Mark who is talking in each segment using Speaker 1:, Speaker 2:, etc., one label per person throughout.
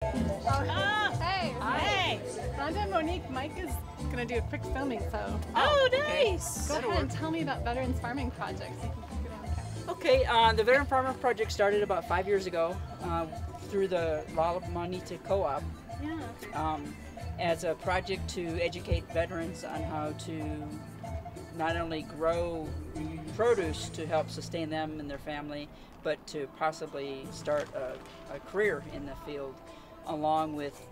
Speaker 1: Hey.
Speaker 2: Hey.
Speaker 1: Rhonda and Monique, Mike is going to do a quick filming, so.
Speaker 2: Oh, nice.
Speaker 1: Go ahead and tell me about Veterans Farming Project. So you can get on camera.
Speaker 3: Okay, the Veteran Farmer Project started about 5 years ago through the La Monita Co-op as a project to educate veterans on how to not only grow produce to help sustain them and their family, but to possibly start a career in the field, along with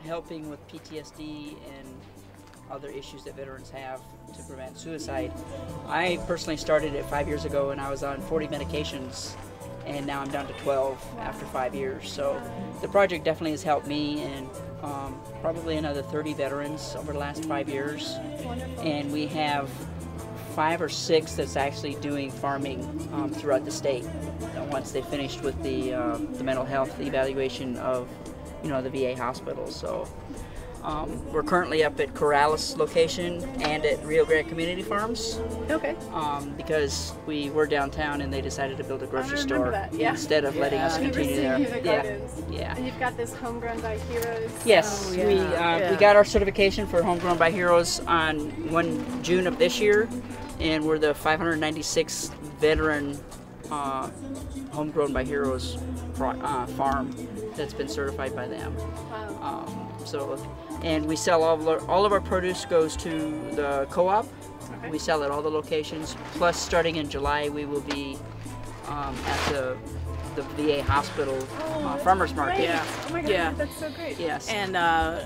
Speaker 3: helping with PTSD and other issues that veterans have to prevent suicide. I personally started it 5 years ago, and I was on 40 medications, and now I'm down to 12 after 5 years. So the project definitely has helped me and probably another 30 veterans over the last 5 years. And we have 5 or 6 that's actually doing farming throughout the state once they finished with the mental health evaluation of the VA hospital. So we're currently up at Corrales location and at Rio Grande Community Farms.
Speaker 1: Okay.
Speaker 3: Because we were downtown and they decided to build a grocery store
Speaker 1: instead
Speaker 3: of letting us continue there.
Speaker 1: Yeah. And you've got this Homegrown by Heroes.
Speaker 3: Yes, we got our certification for Homegrown by Heroes on June of this year, and we're the 596th veteran Homegrown by Heroes farm that's been certified by them.
Speaker 1: Wow.
Speaker 3: And we sell all of our produce goes to the co-op. Okay. We sell at all the locations. Plus, starting in July, we will be at the VA hospital farmers market.
Speaker 1: Yeah. Oh my God, that's so great.
Speaker 3: Yes.
Speaker 2: And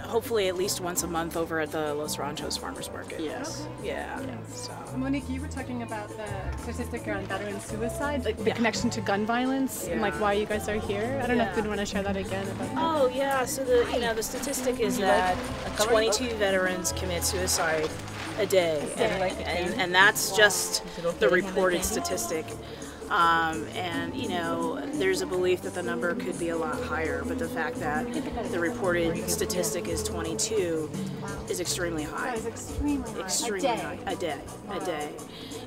Speaker 2: hopefully at least once a month over at the Los Ranchos farmers market.
Speaker 3: Yes.
Speaker 2: Okay. Yeah. So.
Speaker 1: Monique, you were talking about the statistic around veteran suicide, like the connection to gun violence, and like why you guys are here. I don't know if you'd want to share that again. About that.
Speaker 2: Oh yeah. So the statistic is that 22 veterans commit suicide a day, and that's just the reported statistic. And there's a belief that the number could be a lot higher, but the fact that the reported statistic is 22 is extremely high. Extremely high. A day.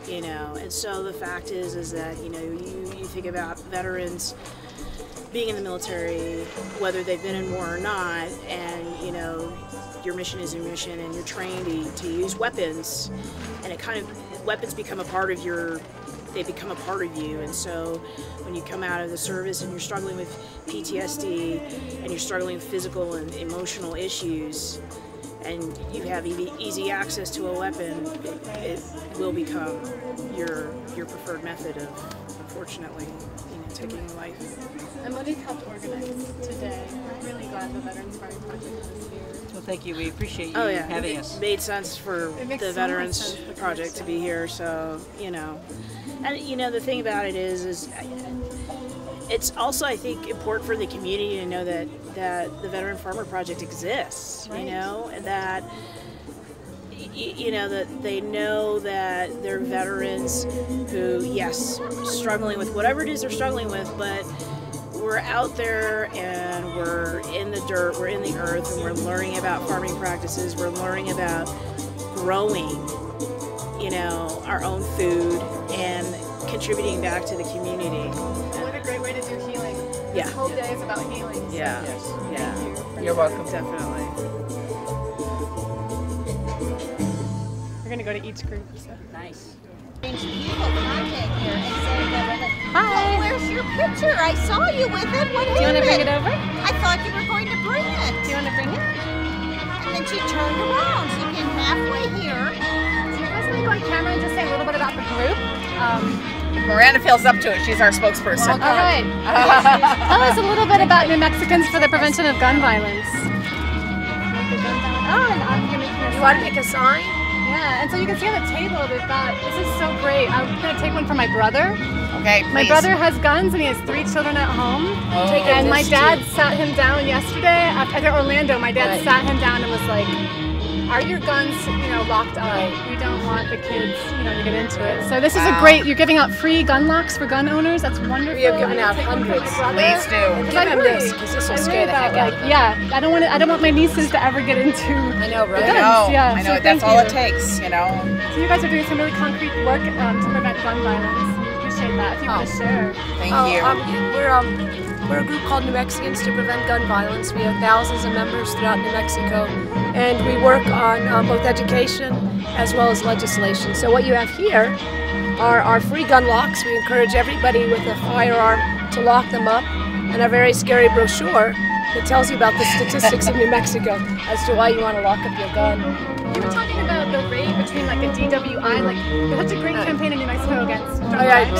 Speaker 2: And so the fact is that you think about veterans being in the military, whether they've been in war or not, and your mission is your mission, and you're trained to use weapons, and weapons become a part of you, and so when you come out of the service and you're struggling with PTSD and you're struggling with physical and emotional issues, and you have easy access to a weapon, it will become your preferred method of, unfortunately, taking life.
Speaker 1: And Monique helped organize today. We're really glad the Veterans Farming Project is here.
Speaker 3: Well, thank you. We appreciate you having us.
Speaker 2: It made sense for the Veterans Project to be here, so And the thing about it is it's also, I think, important for the community to know that the Veteran Farmer Project exists, and that that they know that they're veterans who, yes, struggling with whatever it is they're struggling with, but we're out there and we're in the dirt, we're in the earth, and we're learning about farming practices, we're learning about growing, our own food and contributing back to the community.
Speaker 1: What a great way to do healing.
Speaker 2: Yeah.
Speaker 1: This whole day is about healing. So
Speaker 2: yeah.
Speaker 1: Thank you.
Speaker 3: You're welcome.
Speaker 2: Definitely.
Speaker 1: We're going to go to each group. So.
Speaker 3: Nice.
Speaker 4: Hi.
Speaker 5: Oh, where's your picture? I saw you with it. What
Speaker 1: Do you want to bring it over?
Speaker 5: I thought you were going to bring it.
Speaker 1: Do you want to bring it?
Speaker 5: And then she turned around. She came halfway here.
Speaker 1: So you guys want to go on camera and just say a little bit about the group?
Speaker 4: Miranda feels up to it. She's our spokesperson.
Speaker 1: All right. Tell us a little bit about New Mexicans for the Prevention of Gun Violence. Oh, and I'm going to make
Speaker 4: You want to make a sign?
Speaker 1: Yeah, and so you can see on the table, they've got, this is so great. I'm going to take one for my brother.
Speaker 4: Okay, please.
Speaker 1: My brother has guns and he has 3 children at home.
Speaker 4: Oh,
Speaker 1: and my dad sat him down yesterday at Orlando. My dad sat him down and was like, are your guns, locked up? We don't want the kids, to get into it. So this is a great, you're giving out free gun locks for gun owners. That's wonderful.
Speaker 4: We have given out hundreds. Please do.
Speaker 1: Give him this, because this will scare the heck out of them. Yeah, I don't want my nieces to ever get into
Speaker 4: I know, right?
Speaker 1: guns. Yeah,
Speaker 4: I know.
Speaker 1: so
Speaker 4: That's all it takes,
Speaker 1: So you guys are doing some really concrete work to prevent gun violence. We appreciate that. If you want to share.
Speaker 4: Thank you.
Speaker 5: We're
Speaker 6: We're a group called New Mexicans to Prevent Gun Violence. We have thousands of members throughout New Mexico, and we work on both education as well as legislation. So what you have here are our free gun locks. We encourage everybody with a firearm to lock them up, and a very scary brochure that tells you about the statistics of New Mexico as to why you want to lock up your gun.
Speaker 1: You were talking about the rate between like a DWI, like there's such a great campaign in New Mexico against drug driving.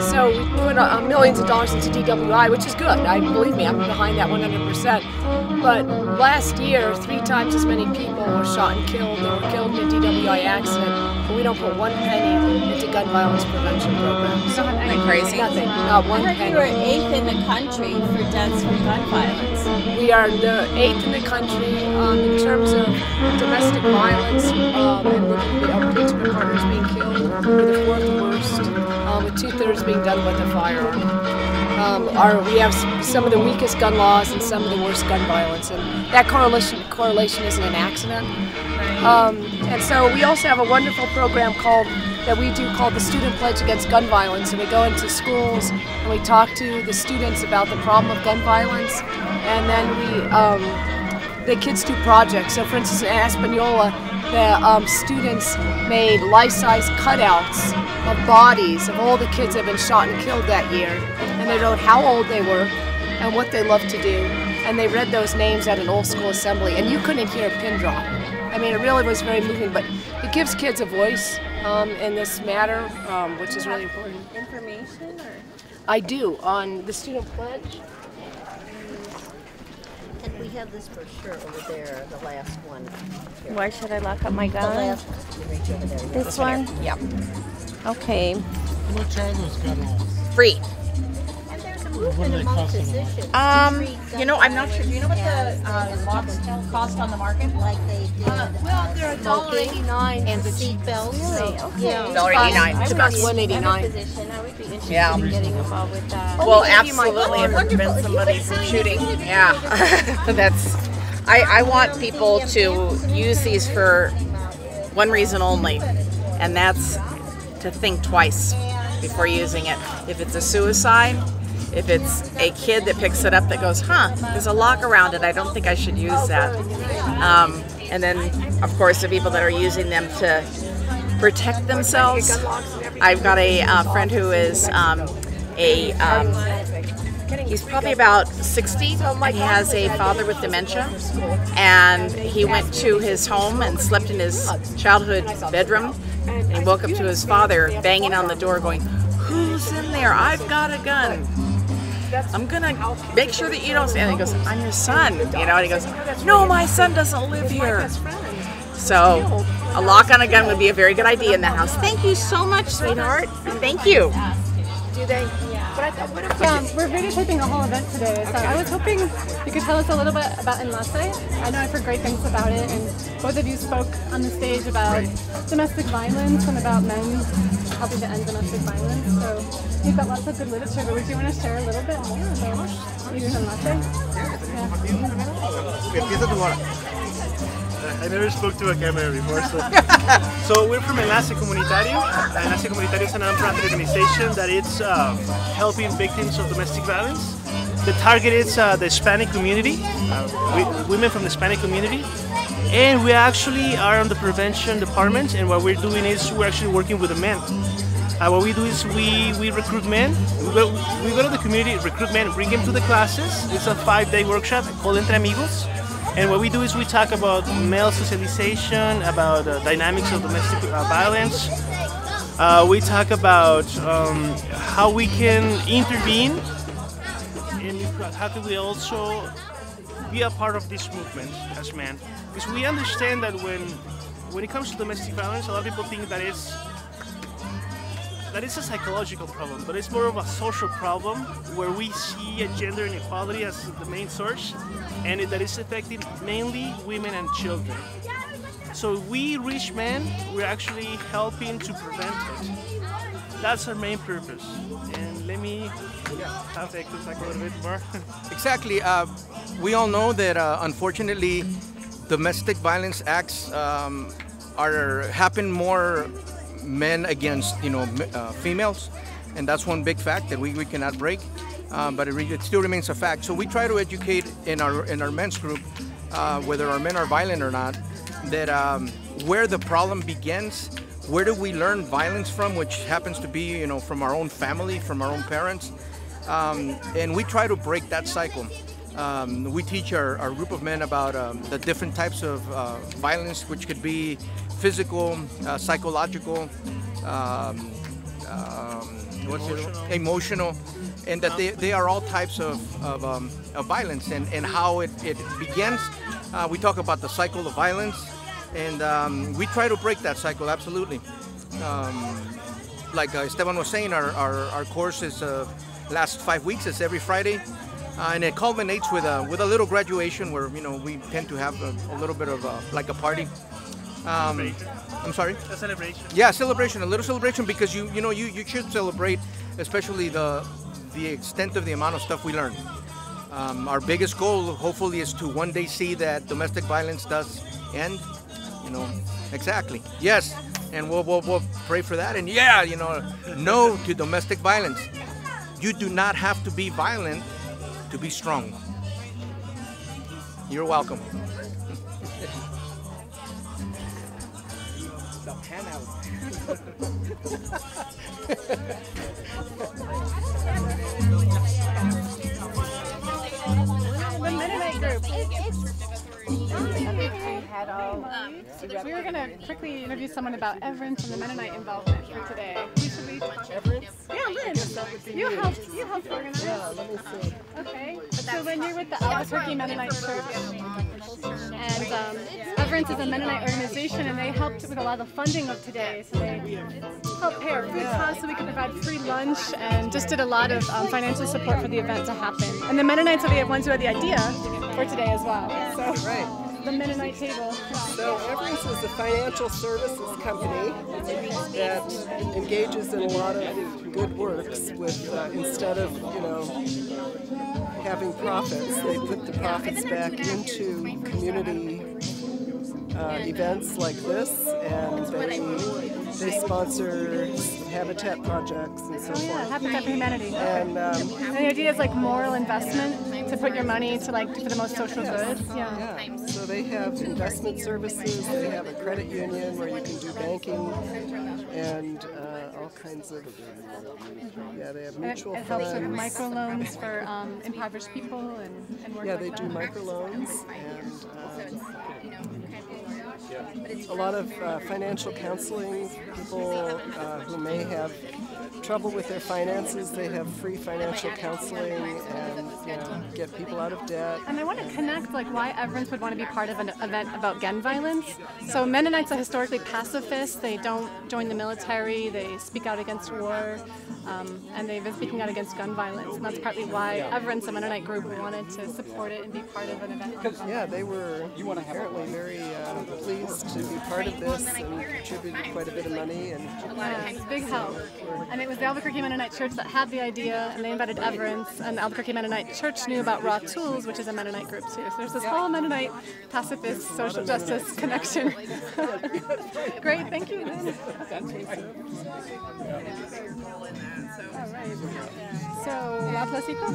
Speaker 6: So we put millions of dollars into DWI, which is good. Believe me, I'm behind that 100%. But last year, 3 times as many people were shot and killed or were killed in a DWI accident. But we don't put 1 penny into gun violence prevention programs.
Speaker 4: Isn't that crazy?
Speaker 6: Nothing, not 1 penny.
Speaker 5: You were 8th in the country for deaths from gun violence.
Speaker 6: We are the 8th in the country in terms of domestic violence, and looking at our intimate partners being killed. We're the 4th worst, with 2/3 being done with a firearm. We have some of the weakest gun laws and some of the worst gun violence, and that correlation isn't an accident. And so we also have a wonderful program that we do called the Student Pledge Against Gun Violence, and we go into schools and we talk to the students about the problem of gun violence, and then the kids do projects. So for instance, in Espanola, the students made life-size cutouts of bodies of all the kids that have been shot and killed that year, and they wrote how old they were and what they loved to do, and they read those names at an old school assembly, and you couldn't hear a pin drop. I mean, it really was very moving, but it gives kids a voice in this matter, which is really important.
Speaker 5: Information, or?
Speaker 6: I do, on the Student Pledge.
Speaker 7: And we have this brochure over there, the last one. Here.
Speaker 5: Why should I lock up my
Speaker 7: The
Speaker 5: gun?
Speaker 7: last one, right over there. Yeah.
Speaker 5: This one?
Speaker 4: Yep.
Speaker 5: Okay.
Speaker 8: How much are those gun laws?
Speaker 4: Free.
Speaker 7: And there's a
Speaker 8: What do
Speaker 7: movement
Speaker 8: they
Speaker 7: among
Speaker 8: cost in the market?
Speaker 7: physicians to treat
Speaker 4: You know, I'm not sure. Do you know what
Speaker 7: as
Speaker 4: the locks cost on the market?
Speaker 7: like they did
Speaker 6: Well, they're
Speaker 7: smoking
Speaker 6: $1.89
Speaker 7: and
Speaker 6: for the
Speaker 7: seatbelts.
Speaker 5: Really? Okay.
Speaker 7: Yeah.
Speaker 4: $1.89.
Speaker 6: It's about
Speaker 5: I'm
Speaker 6: $1.89.
Speaker 5: a physician. I would be interested
Speaker 4: Yeah.
Speaker 5: in getting involved with that.
Speaker 4: Well,
Speaker 6: Maybe you might
Speaker 4: absolutely.
Speaker 6: want
Speaker 4: It would prevent somebody from shooting. Yeah. That's. I want people to use these for one reason only, and that's to think twice before using it. If it's a suicide, if it's a kid that picks it up that goes, there's a lock around it, I don't think I should use that. And then, of course, the people that are using them to protect themselves. I've got a friend who is he's probably about 60, and he has a father with dementia, and he went to his home and slept in his childhood bedroom, and he woke up to his father banging on the door going, "Who's in there? I've got a gun. I'm gonna make sure that you don't." And he goes, "I'm your son," you know, and he goes, "No, my son doesn't live here." So a lock on a gun would be a very good idea in the house. Thank you so much, sweetheart. Thank you.
Speaker 6: Do they? But I thought, what if
Speaker 1: We're videotaping a whole event today, so I was hoping you could tell us a little bit about Enlace. I know I've heard great things about it, and both of you spoke on the stage about domestic violence and about men helping to end domestic violence. So you've got lots of good literature, but would you want to share a little bit more about you do Enlace?
Speaker 9: I never spoke to a camera before, so we're from Enlace Comunitario. Enlace Comunitario is a non-profit organization that is helping victims of domestic violence. The target is the Hispanic community, women from the Hispanic community, and we actually are on the prevention department, and what we're doing is we're actually working with the men. What we do is we recruit men. We go to the community, recruit men, bring them to the classes. It's a 5-day workshop called Entre Amigos. And what we do is we talk about male socialization, about dynamics of domestic violence. We talk about how we can intervene, and how can we also be a part of this movement as men. Because we understand that when it comes to domestic violence, a lot of people think that it's a psychological problem, but it's more of a social problem where we see a gender inequality as the main source, and that is affecting mainly women and children. So we reach men, we're actually helping to prevent it. That's our main purpose. And let me have Hector talk a little bit more.
Speaker 10: Exactly. We all know that unfortunately domestic violence acts happen more men against females, and that's one big fact that we cannot break. but it still remains a fact. So we try to educate in our men's group, whether our men are violent or not, that where the problem begins, where do we learn violence from, which happens to be, you know, from our own family, from our own parents, and we try to break that cycle. We teach our group of men about the different types of violence, which could be physical, psychological, emotional, and that they are all types of violence, and how it begins. We talk about the cycle of violence, and we try to break that cycle, absolutely. Like Esteban was saying, our course is last 5 weeks. It's every Friday. And it culminates with a little graduation where, you know, we tend to have a little bit of like a party. I'm sorry?
Speaker 9: A celebration.
Speaker 10: Yeah, celebration, a little celebration, because you should celebrate, especially the extent of the amount of stuff we learn. Our biggest goal, hopefully, is to one day see that domestic violence does end. You know, exactly. Yes, and we'll pray for that. And yeah, you know, no to domestic violence. You do not have to be violent to be strong. You're welcome.
Speaker 1: The Mennonite group. We were going to quickly interview someone about Everence and the Mennonite involvement for today. Who should we talk to?
Speaker 7: Everence?
Speaker 1: Yeah, Lynn. You helped organize.
Speaker 7: Yeah, let me see.
Speaker 1: Okay. So when you're with the Albuquerque Mennonite Church, and Everence is a Mennonite organization, and they helped with a lot of the funding of today. So they helped pay our food costs so we could provide free lunch, and just did a lot of financial support for the event to happen. And the Mennonites are the ones who had the idea for today as well. So the Mennonite table.
Speaker 11: So Everence is a financial services company that engages in a lot of good works with instead of, you know, having profits, they put the profits back into community events like this, and they sponsor habitat projects and so forth.
Speaker 1: Yeah, Habitat for Humanity.
Speaker 11: And
Speaker 1: the idea is like moral investment, to put your money to like for the most social good.
Speaker 11: Yeah. So they have investment services. They have a credit union where you can do banking and all kinds of. Yeah, they have mutual
Speaker 1: it
Speaker 11: funds.
Speaker 1: helps with microloans for impoverished people and work
Speaker 11: yeah,
Speaker 1: like
Speaker 11: they
Speaker 1: that.
Speaker 11: do microloans and. A lot of financial counseling. People who may have trouble with their finances, they have free financial counseling and, you know, get people out of debt.
Speaker 1: And I want to connect like why Everence would want to be part of an event about gun violence. So Mennonites are historically pacifists. They don't join the military. They speak out against war, and they've been speaking out against gun violence. And that's partly why Everence, a Mennonite group, wanted to support it and be part of an event.
Speaker 11: Yeah, they were apparently very pleased to be part of this and contributed quite a bit of money. And
Speaker 1: it's a big help. And it was the Albuquerque Mennonite Church that had the idea, and they invited Everence, and the Albuquerque Mennonite Church knew about Raw Tools, which is a Mennonite group too. So there's this whole Mennonite pacifist social justice connection. Great, thank you, Lynn. All right. So, La Placita?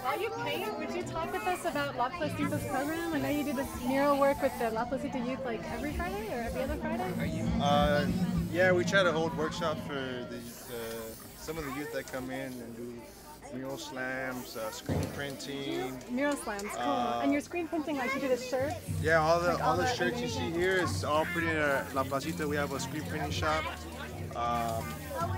Speaker 1: While you paint, would you talk with us about La Placita's program? I know you do this mural work with the La Placita youth like every Friday or every other Friday?
Speaker 12: Yeah, we try to hold workshops for some of the youth that come in and do mural slams, screen printing.
Speaker 1: Mural slams, cool. And you're screen printing, like you do the shirts?
Speaker 12: Yeah, all the shirts you see here is all printed at La Placita. We have a screen printing shop.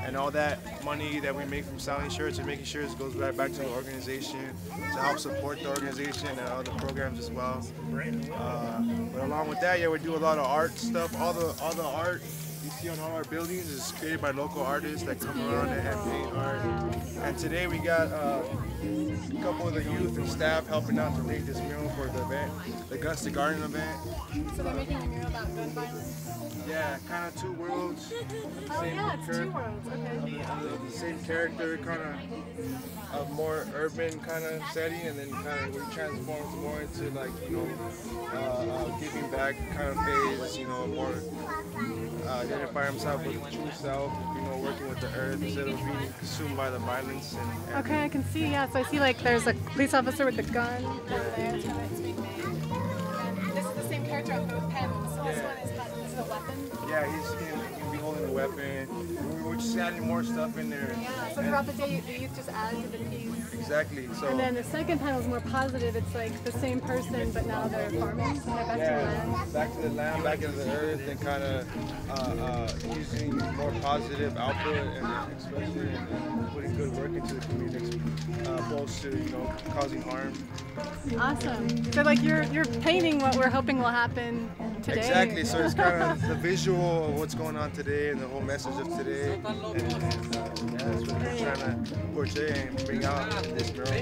Speaker 12: And all that money that we make from selling shirts and making shirts goes right back to the organization to help support the organization and other programs as well. But along with that, yeah, we do a lot of art stuff. All the art you see on all our buildings is created by local artists that come around and paint art. And today we got a couple of the youth and staff helping out to make this mural for the event, the Guns to Garden event.
Speaker 1: So they're making a mural about gun violence?
Speaker 12: Yeah, kind of two worlds.
Speaker 1: Oh yeah, it's two worlds, okay.
Speaker 12: The same character, kind of more urban kind of setting, and then kind of we transform more into like, you know, giving back kind of phase, you know, more identify himself with true self, you know, working with the earth instead of being consumed by the violence. And
Speaker 1: okay, I can see, yeah, so I see like there's a police officer with a gun down there, it's being made. And this is the same character on both pens, so this one is a weapon?
Speaker 12: Yeah, he'll be holding a weapon. We're just adding more stuff in there.
Speaker 1: Yeah, so throughout the day, the youth just add to the piece.
Speaker 12: Exactly. So.
Speaker 1: And then the second panel is more positive. It's like the same person, but now they're farming. They're back to the land.
Speaker 12: Back to the land, back into the earth, and kind of using more positive output and expression and putting good work into the community, opposed to, you know, causing harm.
Speaker 1: Awesome. So like you're painting what we're hoping will happen today.
Speaker 12: Exactly. So it's kind of the visual of what's going on today and the whole message of today. And that's what we're trying to portray and bring out this mural.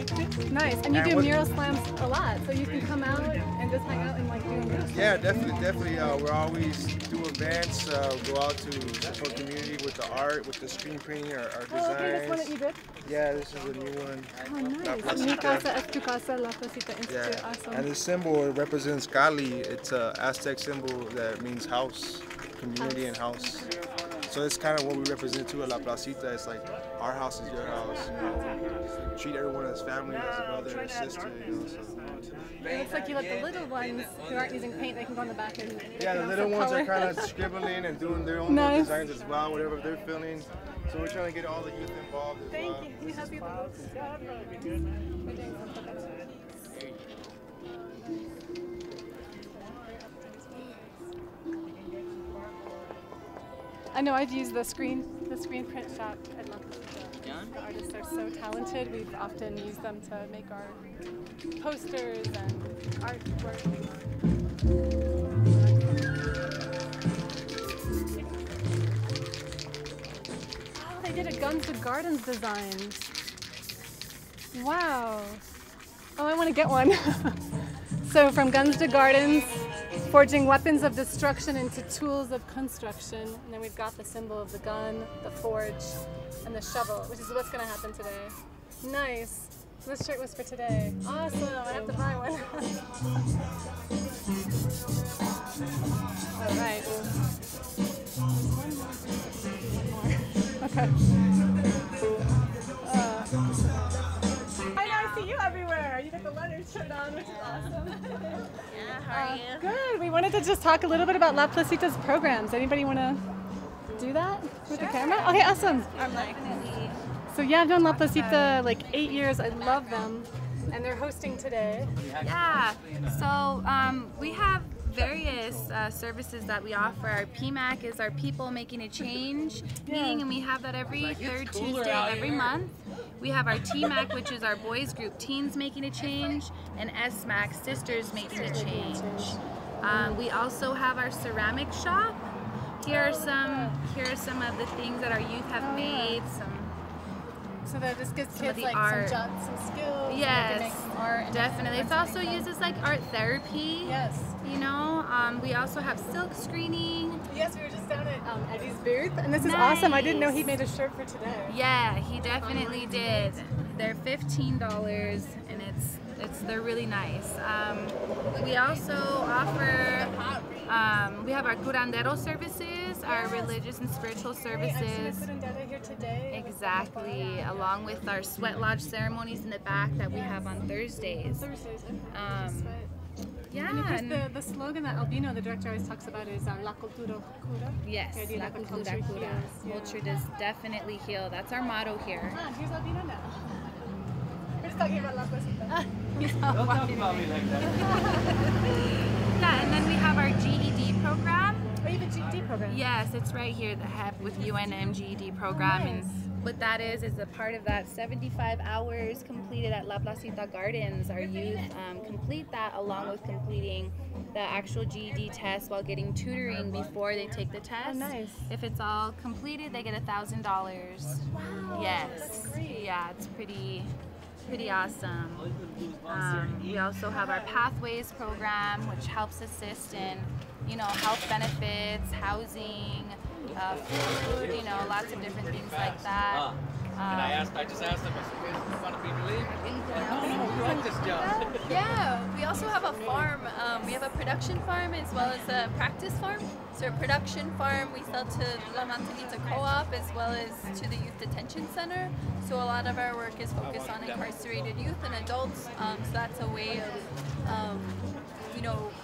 Speaker 1: Nice. And you do mural slams a lot, so you can come out and just hang out and like do a mural slam.
Speaker 12: Yeah, definitely. We're always do events, go out to support community with the art, with the screen printing, our designs.
Speaker 1: Oh, okay, this one that you did?
Speaker 12: Yeah, this is a new one.
Speaker 1: Oh, nice. Mi casa es tu casa, La Placita Institute.
Speaker 12: Yeah.
Speaker 1: Awesome.
Speaker 12: And the symbol represents Cali. It's an Aztec symbol that means house, community and house. So it's kind of what we represent too at La Placita. It's like our house is your house. You know? Treat everyone as family, as a brother or sister. You know? So.
Speaker 1: It looks like you let the little ones who aren't using paint, they can go on the back and
Speaker 12: yeah, the little ones are kind of scribbling and doing their own little designs as well, whatever they're feeling. So we're trying to get all the youth involved as well.
Speaker 1: Thank you. Can you help me with the job? We're doing something. I know I've used the screen print shop at La Placita. The artists are so talented. We've often used them to make our posters and artwork. Oh, they did a Guns to Gardens design. Wow. Oh, I want to get one. So from Guns to Gardens, forging weapons of destruction into tools of construction. And then we've got the symbol of the gun, the forge, and the shovel, which is what's going to happen today. Nice. This shirt was for today. Awesome. I have to buy one. All right. Okay. I see you everywhere. You got the Leonard shirt on, which is awesome.
Speaker 5: Yeah, how are you?
Speaker 1: Good. We wanted to just talk a little bit about La Placita's programs. Anybody want to do that with the camera? Okay, awesome. So yeah, I've known La Placita like 8 years. I love them. And they're hosting today.
Speaker 13: Yeah. So we have various services that we offer. Our PMAC is our People Making a Change meeting, and we have that every third Tuesday of every month. We have our TMAC, which is our boys group, Teens Making a Change, and SMAC, Sisters Making a Change. We also have our ceramic shop. Here are some of the things that our youth have made.
Speaker 1: So that this gives kids like
Speaker 13: art.
Speaker 1: some skills.
Speaker 13: Yes, definitely. It also uses like art therapy.
Speaker 1: Yes.
Speaker 13: You know, we also have silk screening.
Speaker 1: Yes, we were just down at Eddie's booth, and this is awesome. I didn't know he made a shirt for today.
Speaker 13: Yeah, he definitely did. They're $15, and they're really nice. We also offer we have our curandero services. our religious and spiritual services.
Speaker 1: Here today.
Speaker 13: Exactly, along with our sweat lodge ceremonies in the back that we have on Thursdays. Yeah,
Speaker 1: and the slogan that Albino, the director, always talks about is La Cultura Cura.
Speaker 13: Yes, La Cultura Cura. Culture does definitely heal. That's our motto here.
Speaker 1: Here's Albino now. We're just talking about La Cosita.
Speaker 3: Don't talk about me like that.
Speaker 13: Yeah, and then we have our GED program.
Speaker 1: Oh, you have a GED program?
Speaker 13: Yes, it's right here, the HEP with UNM GED program.
Speaker 1: Nice.
Speaker 13: And what that is a part of that 75 hours completed at La Placita Gardens. Our youth complete that along with completing the actual GED test while getting tutoring before they take the test.
Speaker 1: Oh, nice.
Speaker 13: If it's all completed, they get $1,000.
Speaker 1: Wow.
Speaker 13: Yes. Yeah, it's pretty awesome. We also have our Pathways program, which helps assist in, health benefits, housing, food, lots of different things like that.
Speaker 14: I just asked them, you want to be relieved? You like this job?
Speaker 15: Yeah, we also have a farm. We have a production farm as well as a practice farm. So a production farm, we sell to La Manzanita Co-op as well as to the Youth Detention Center. So a lot of our work is focused on incarcerated youth and adults. So that's a way of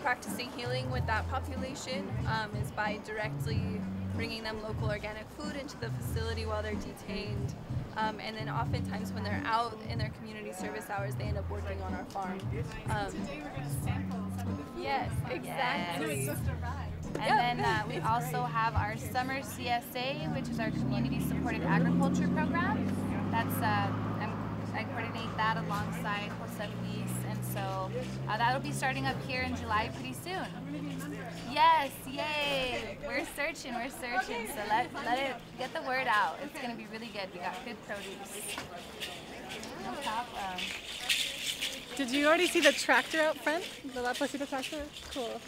Speaker 15: practicing healing with that population is by directly bringing them local organic food into the facility while they're detained. And then oftentimes when they're out in their community service hours, they end up working on our farm.
Speaker 1: Today we're going to sample some of the food.
Speaker 15: Yes, exactly.
Speaker 1: It's just arrived.
Speaker 13: And then we also have our Summer CSA, which is our Community Supported Agriculture Program. That's I coordinate that alongside Jose Luis, and so that'll be starting up here in July pretty soon. Yes, yay! We're searching, so let it get the word out. It's gonna be really good. We got good produce. No problem.
Speaker 1: Did you already see the tractor out front? The La Placita tractor? Cool.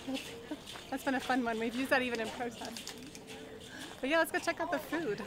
Speaker 1: That's been a fun one. We've used that even in protest. But yeah, let's go check out the food.